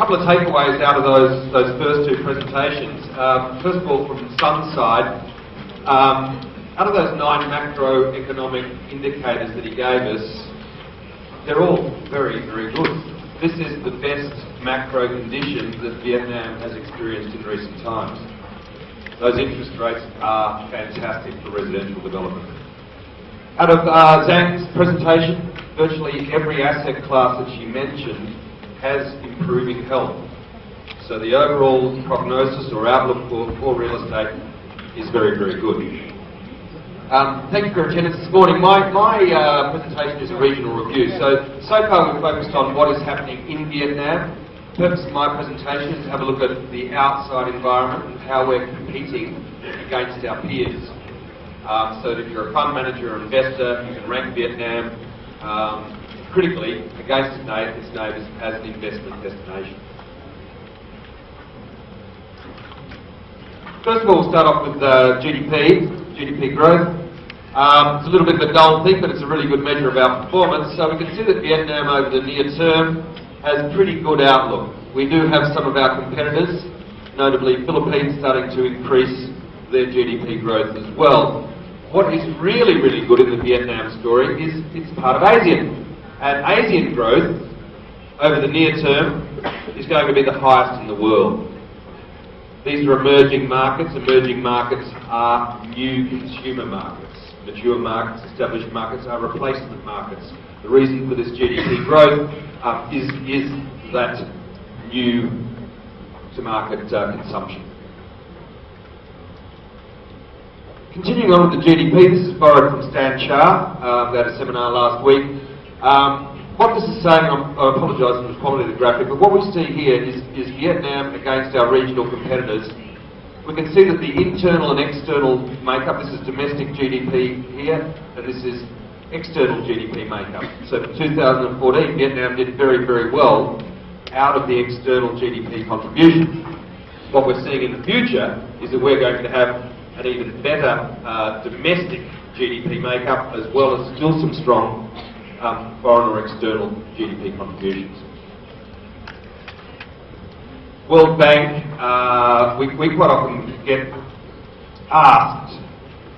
couple of takeaways out of those first two presentations. First of all, from Sun's side, out of those 9 macroeconomic indicators that he gave us, they're all very, very good. This is the best macro conditions that Vietnam has experienced in recent times. Those interest rates are fantastic for residential development. Out of Zhang's presentation, virtually every asset class that she mentioned has improving health. So the overall prognosis or outlook for real estate is very, very good. Thank you for your attendance this morning. My presentation is a regional review. So far we've focused on what is happening in Vietnam. The purpose of my presentation is to have a look at the outside environment and how we're competing against our peers. So that if you're a fund manager or investor, you can rank Vietnam critically against its neighbours as an investment destination. First of all, we'll start off with GDP growth. It's a little bit of a dull thing, but it's a really good measure of our performance. So we can see that Vietnam over the near term has a pretty good outlook. We do have some of our competitors, notably Philippines, starting to increase their GDP growth as well. What is really, really good in the Vietnam story is it's part of ASEAN. And ASEAN growth over the near term is going to be the highest in the world. These are emerging markets. Emerging markets are new consumer markets. Mature markets, established markets are replacement markets. The reason for this GDP growth is that new to market consumption. Continuing on with the GDP, this is borrowed from Stan Shah at a seminar last week. What this is saying, I apologise for the quality of the graphic, but what we see here is Vietnam against our regional competitors. We can see that the internal and external makeup, this is domestic GDP here, and this is external GDP makeup. So for 2014, Vietnam did very, very well out of the external GDP contribution. What we're seeing in the future is that we're going to have an even better domestic GDP makeup, as well as still some strong foreign or external GDP contributions. World Bank, we quite often get asked,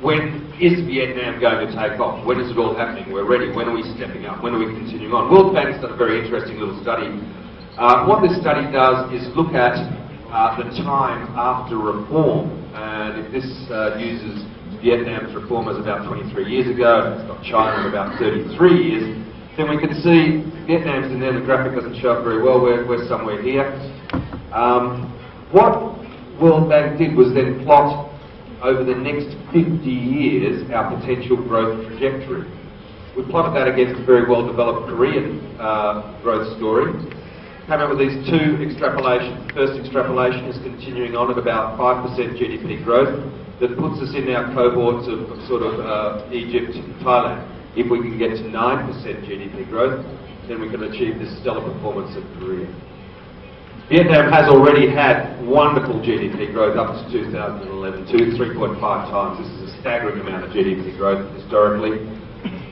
when is Vietnam going to take off? When is it all happening? We're ready. When are we stepping up? When are we continuing on? World Bank's done a very interesting little study. What this study does is look at the time after reform. And if this uses Vietnam's reform as about 23 years ago, and it's got China at about 33 years, then we can see Vietnam's in there. The graphic doesn't show up very well. We're somewhere here. What World Bank did was then plot over the next 50 years our potential growth trajectory. We plotted that against a very well-developed Korean growth story. Came up with these two extrapolations. The first extrapolation is continuing on at about 5% GDP growth. That puts us in our cohorts of sort of Egypt and Thailand. If we can get to 9% GDP growth, then we can achieve this stellar performance of Korea. Vietnam has already had wonderful GDP growth up to 2011, 3.5 times. This is a staggering amount of GDP growth historically.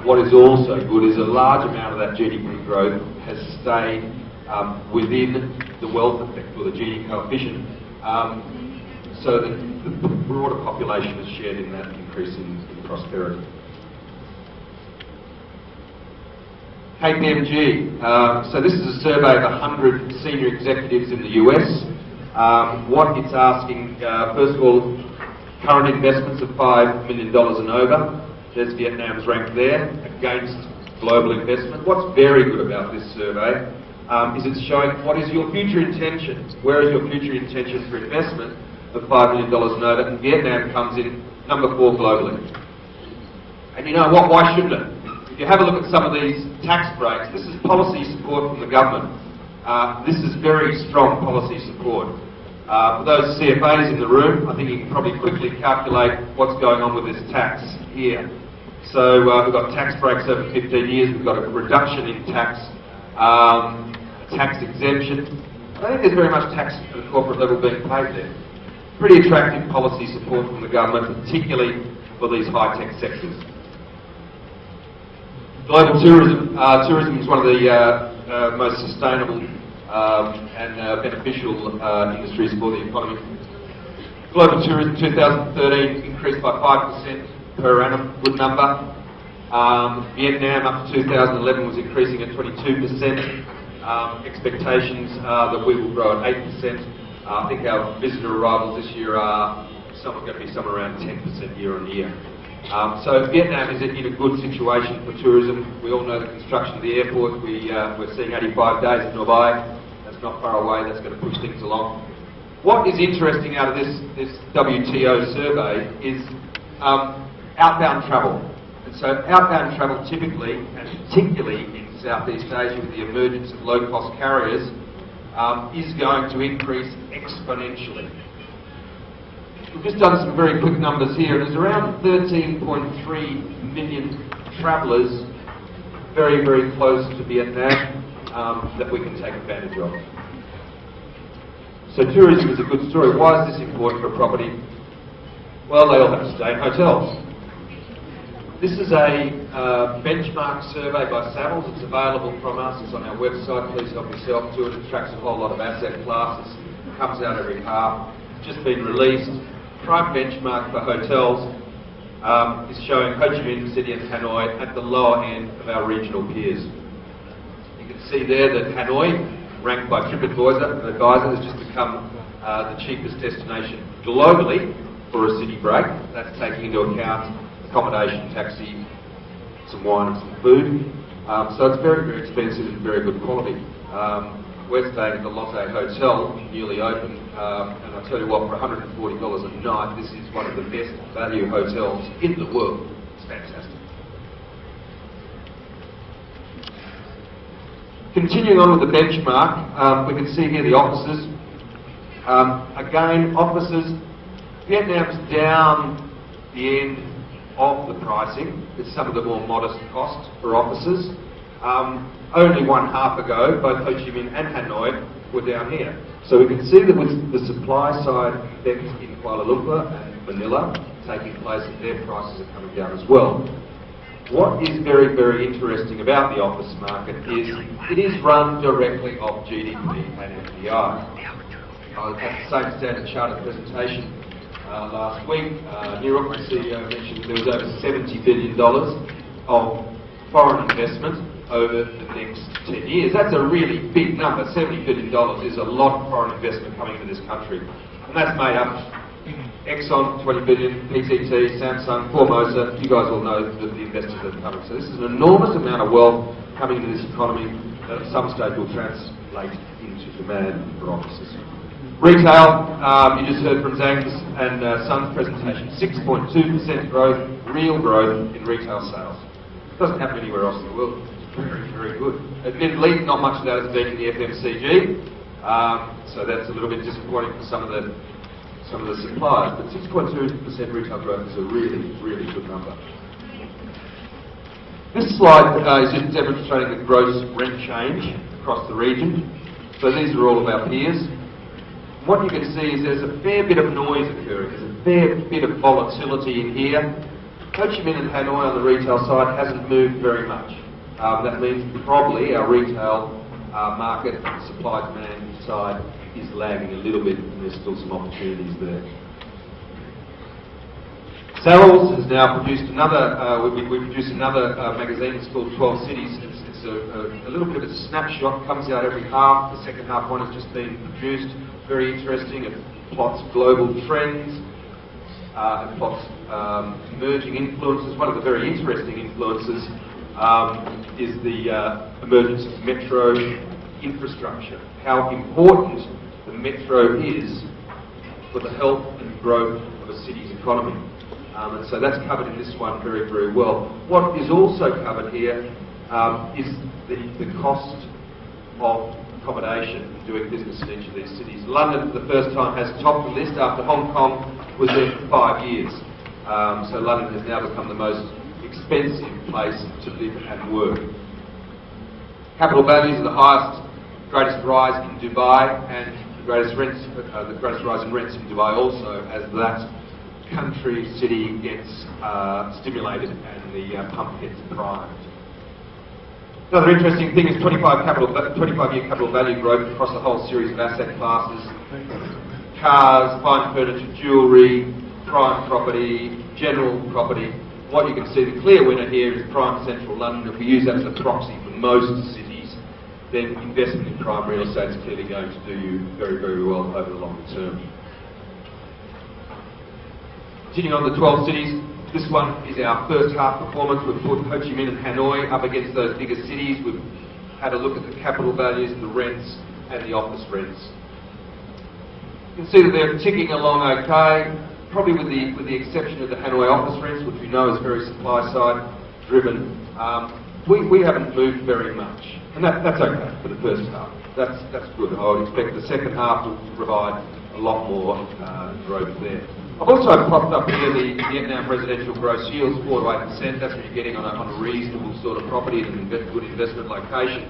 What is also good is a large amount of that GDP growth has stayed within the wealth effect, or the Gini coefficient, so that the broader population is shared in that increase in prosperity. KPMG. So this is a survey of 100 senior executives in the US. What it's asking, first of all, current investments of $5 million and over. There's Vietnam's rank there against global investment. What's very good about this survey is it's showing what is your future intention. Where is your future intention for investment of $5 million and over? And Vietnam comes in number 4 globally. And you know what? Why shouldn't it? If you have a look at some of these tax breaks, this is policy support from the government. This is very strong policy support. For those CFAs in the room, I think you can probably quickly calculate what's going on with this tax here. So we've got tax breaks over 15 years, we've got a reduction in tax, tax exemption. I don't think there's very much tax at the corporate level being paid there. Pretty attractive policy support from the government, particularly for these high-tech sectors. Global tourism. Tourism is one of the most sustainable and beneficial industries for the economy. Global tourism 2013 increased by 5% per annum, good number. Vietnam up to 2011 was increasing at 22%. Expectations are that we will grow at 8%. I think our visitor arrivals this year are going to be somewhere around 10% year on year. So Vietnam is in a good situation for tourism. We all know the construction of the airport. We're seeing 85 days in Dubai. That's not far away. That's going to push things along. What is interesting out of this WTO survey is outbound travel. And so outbound travel typically, and particularly in Southeast Asia with the emergence of low-cost carriers, is going to increase exponentially. We've just done some very quick numbers here. There's around 13.3 million travellers very, very close to Vietnam that we can take advantage of. So tourism is a good story. Why is this important for property? Well, they all have to stay in hotels. This is a benchmark survey by Savills. It's available from us. It's on our website. Please help yourself to it. It tracks a whole lot of asset classes. It comes out every half. It's just been released. Prime benchmark for hotels is showing Ho Chi Minh City and Hanoi at the lower end of our regional peers. You can see there that Hanoi, ranked by TripAdvisor, has just become the cheapest destination globally for a city break. That's taking into account accommodation, taxi, some wine and some food. So it's very, very expensive and very good quality. We're staying at the Lotte Hotel, newly opened, and I tell you what, for $140 a night, this is one of the best value hotels in the world. It's fantastic. Continuing on with the benchmark, we can see here the offices. Again, offices, Vietnam's down the end of the pricing. It's some of the more modest costs for offices. Only one half ago, both Ho Chi Minh and Hanoi were down here. So we can see that with the supply side effect in Kuala Lumpur and Manila taking place, their prices are coming down as well. What is very, very interesting about the office market is it is run directly off GDP and FDI. I had the same Standard Chartered presentation last week. New York CEO mentioned there was over $70 billion of foreign investment over the next 10 years. That's a really big number. $70 billion is a lot of foreign investment coming into this country. And that's made up Exxon, 20 billion, PTT, Samsung, Formosa. You guys all know the investors that are coming. So this is an enormous amount of wealth coming into this economy that at some stage will translate into demand for offices. Retail, you just heard from Zhang's and Sun's presentation, 6.2% growth, real growth in retail sales. Doesn't happen anywhere else in the world. It's very, very good. Admittedly, not much of that has been in the FMCG, so that's a little bit disappointing for some of the suppliers. But 6.2% retail growth is a really, really good number. This slide is just demonstrating the gross rent change across the region. So these are all of our peers. What you can see is there's a fair bit of noise occurring. There's a fair bit of volatility in here. Ho Chi Minh and Hanoi on the retail side hasn't moved very much. That means probably our retail market supply-demand side is lagging a little bit, and there's still some opportunities there. Savills has now produced another, we produced another magazine. It's called 12 Cities. It's a little bit of a snapshot, comes out every half. The second half one has just been produced. Very interesting. It plots global trends. It plots emerging influences. One of the very interesting influences is the emergence of metro infrastructure. How important the metro is for the health and growth of a city's economy. And so that's covered in this one very, very well. What is also covered here is the cost of accommodation and doing business in each of these cities. London, for the first time, has topped the list after Hong Kong was there for 5 years. So London has now become the most expensive place to live and work. Capital values are the highest, greatest rise in Dubai, and the greatest rise in rents in Dubai also, as that country city gets stimulated and the pump gets primed. Another interesting thing is 25-year capital value growth across the whole series of asset classes. Cars, fine furniture, jewellery, prime property, general property. What you can see, the clear winner here is prime central London. If we use that as a proxy for most cities, then investment in prime real estate is clearly going to do you very, very well over the longer term. Continuing on the 12 cities, this one is our first half performance. We've put Ho Chi Minh and Hanoi up against those bigger cities. We've had a look at the capital values, the rents, and the office rents. You can see that they're ticking along okay, probably with the exception of the Hanoi office rents, which we know is very supply side driven. We haven't moved very much, and that's okay for the first half. That's good. I would expect the second half will provide a lot more growth there. I've also propped up here the Vietnam residential gross yields, 4 to 8%. That's what you're getting on a reasonable sort of property and a good investment location.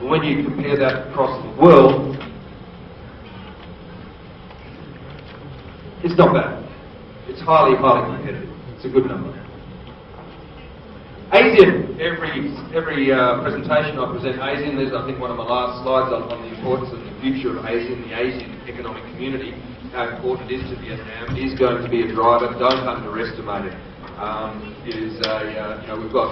But when you compare that across the world, it's not bad. It's highly, highly competitive. It's a good number. ASEAN. Every presentation I present ASEAN. There's, I think, one of my last slides on the importance of the future of ASEAN, the ASEAN economic community. How important it is to Vietnam. It is going to be a driver. Don't underestimate it. We've got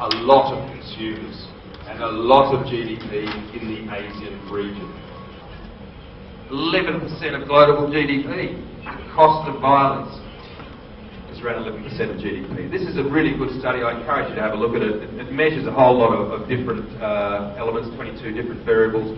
a lot of consumers and a lot of GDP in the ASEAN region. 11% of global GDP. The cost of violence is around 11% of GDP. This is a really good study. I encourage you to have a look at it. It measures a whole lot of different elements, 22 different variables.